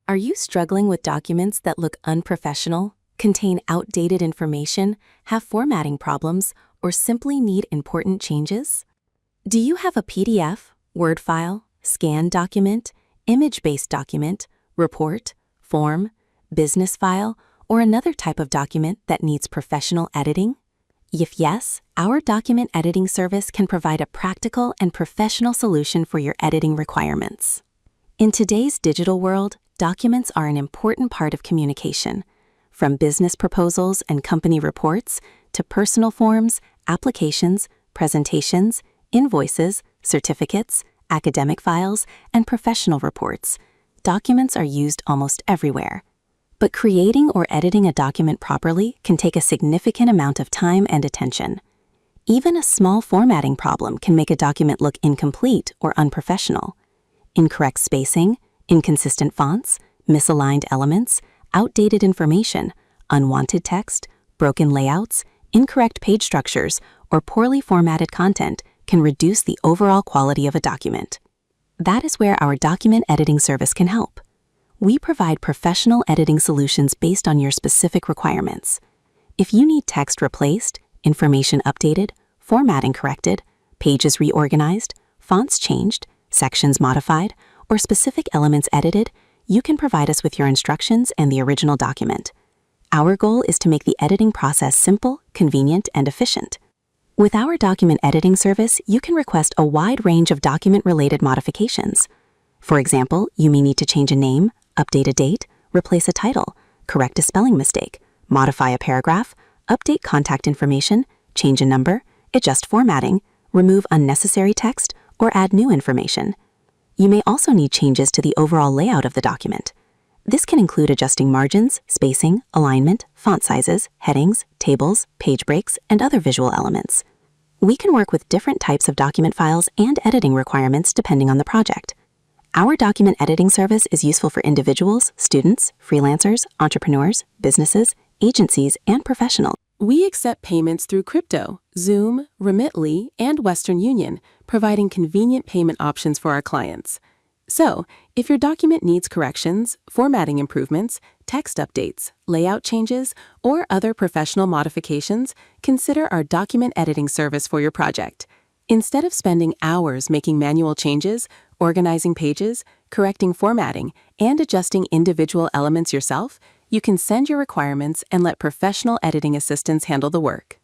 Are you struggling with documents that look unprofessional, contain outdated information, have formatting problems, or simply need important changes? Do you have a PDF, Word file, scanned document, image-based document, report, form, business file, or another type of document that needs professional editing? If yes, our document editing service can provide a practical and professional solution for your editing requirements. In today's digital world, documents are an important part of communication. From business proposals and company reports to personal forms, applications, presentations, invoices, certificates, academic files, and professional reports, documents are used almost everywhere. But creating or editing a document properly can take a significant amount of time and attention. Even a small formatting problem can make a document look incomplete or unprofessional. Incorrect spacing, inconsistent fonts, misaligned elements, outdated information, unwanted text, broken layouts, incorrect page structures, or poorly formatted content can reduce the overall quality of a document. That is where our document editing service can help. We provide professional editing solutions based on your specific requirements. If you need text replaced, information updated, formatting corrected, pages reorganized, fonts changed, sections modified, or specific elements edited, you can provide us with your instructions and the original document. Our goal is to make the editing process simple, convenient, and efficient. With our document editing service, you can request a wide range of document-related modifications. For example, you may need to change a name, update a date, replace a title, correct a spelling mistake, modify a paragraph, update contact information, change a number, adjust formatting, remove unnecessary text, or add new information. You may also need changes to the overall layout of the document. This can include adjusting margins, spacing, alignment, font sizes, headings, tables, page breaks, and other visual elements. We can work with different types of document files and editing requirements depending on the project. Our document editing service is useful for individuals, students, freelancers, entrepreneurs, businesses, agencies, and professionals. We accept payments through crypto, Zoom, Remitly, and Western Union, providing convenient payment options for our clients. So, if your document needs corrections, formatting improvements, text updates, layout changes, or other professional modifications, consider our document editing service for your project. Instead of spending hours making manual changes, organizing pages, correcting formatting, and adjusting individual elements yourself, you can send your requirements and let professional editing assistants handle the work.